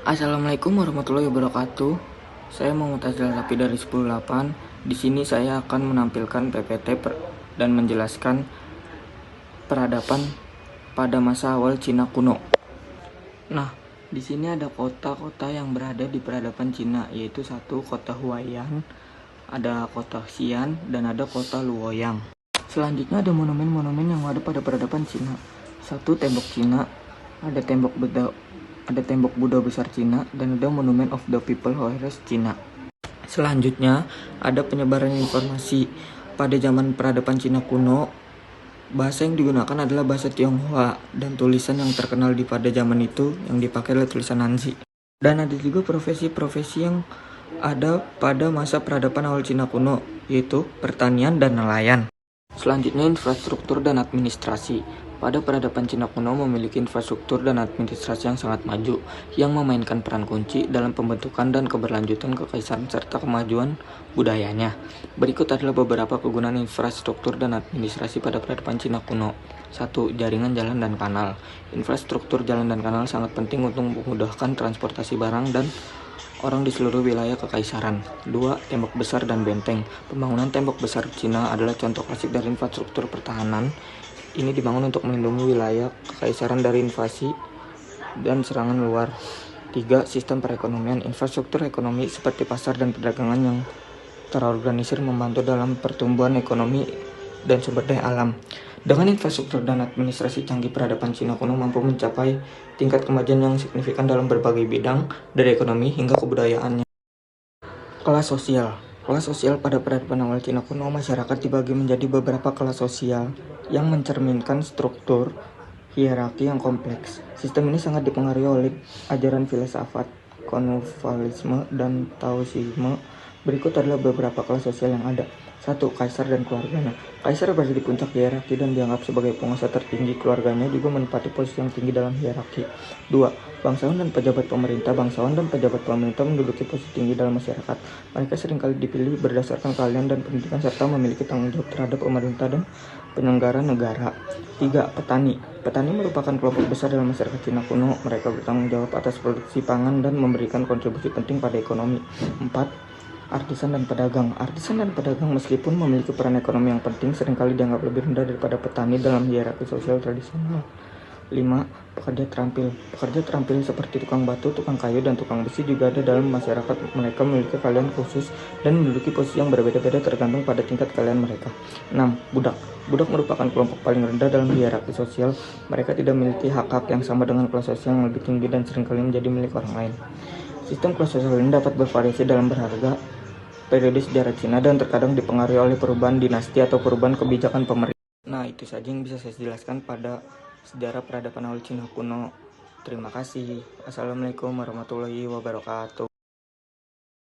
Assalamualaikum warahmatullahi wabarakatuh. Saya Muhammad Azlan Lapi dari 108. Di sini saya akan menampilkan PPT dan menjelaskan peradaban pada masa awal Cina kuno. Nah, di sini ada kota-kota yang berada di peradaban Cina, yaitu satu kota Huaiyan, ada kota Xi'an, dan ada kota Luoyang. Selanjutnya ada monumen-monumen yang ada pada peradaban Cina. Satu, tembok Cina, ada tembok Buddha besar Cina, dan ada Monument of the People Heritage Cina. Selanjutnya ada penyebaran informasi. Pada zaman peradaban Cina kuno, bahasa yang digunakan adalah bahasa Tionghoa, dan tulisan yang terkenal pada zaman itu yang dipakai adalah tulisan Hanzi. Dan ada juga profesi-profesi yang ada pada masa peradaban awal Cina kuno, yaitu pertanian dan nelayan. Selanjutnya, infrastruktur dan administrasi. Pada peradaban Cina kuno memiliki infrastruktur dan administrasi yang sangat maju, yang memainkan peran kunci dalam pembentukan dan keberlanjutan kekaisaran serta kemajuan budayanya. Berikut adalah beberapa kegunaan infrastruktur dan administrasi pada peradaban Cina kuno. 1. Jaringan jalan dan kanal. Infrastruktur jalan dan kanal sangat penting untuk memudahkan transportasi barang dan orang di seluruh wilayah kekaisaran. 2. Tembok besar dan benteng. Pembangunan tembok besar Cina adalah contoh klasik dari infrastruktur pertahanan. Ini dibangun untuk melindungi wilayah kekaisaran dari invasi dan serangan luar. 3. Sistem perekonomian. Infrastruktur ekonomi seperti pasar dan perdagangan yang terorganisir membantu dalam pertumbuhan ekonomi dan sumber daya alam. Dengan infrastruktur dan administrasi canggih, peradaban Cina kuno mampu mencapai tingkat kemajuan yang signifikan dalam berbagai bidang, dari ekonomi hingga kebudayaannya. Kelas sosial. Kelas sosial pada peradaban awal Cina kuno, masyarakat dibagi menjadi beberapa kelas sosial yang mencerminkan struktur hierarki yang kompleks. Sistem ini sangat dipengaruhi oleh ajaran filsafat Konfusianisme dan Taoisme. Berikut adalah beberapa kelas sosial yang ada. 1. Kaisar dan keluarganya. Kaisar berada di puncak hierarki dan dianggap sebagai penguasa tertinggi. Keluarganya juga menempati posisi yang tinggi dalam hierarki. 2. Bangsawan dan pejabat pemerintah. Bangsawan dan pejabat pemerintah menduduki posisi tinggi dalam masyarakat. Mereka seringkali dipilih berdasarkan keahlian dan pendidikan serta memiliki tanggung jawab terhadap pemerintah dan penyelenggara negara. 3. Petani. Petani merupakan kelompok besar dalam masyarakat Cina kuno. Mereka bertanggung jawab atas produksi pangan dan memberikan kontribusi penting pada ekonomi. 4. Artisan dan pedagang. Artisan dan pedagang meskipun memiliki peran ekonomi yang penting, seringkali dianggap lebih rendah daripada petani dalam hierarki sosial tradisional. 5. Pekerja terampil. Pekerja terampil seperti tukang batu, tukang kayu, dan tukang besi juga ada dalam masyarakat. Mereka memiliki keahlian khusus dan menduduki posisi yang berbeda-beda tergantung pada tingkat keahlian mereka. 6. Budak. Budak merupakan kelompok paling rendah dalam hierarki sosial. Mereka tidak memiliki hak-hak yang sama dengan kelas sosial yang lebih tinggi dan seringkali menjadi milik orang lain. Sistem kelas sosial ini dapat bervariasi dalam berharga periode sejarah Cina dan terkadang dipengaruhi oleh perubahan dinasti atau perubahan kebijakan pemerintah. Nah, itu saja yang bisa saya jelaskan pada sejarah peradaban awal Cina kuno. Terima kasih. Assalamualaikum warahmatullahi wabarakatuh.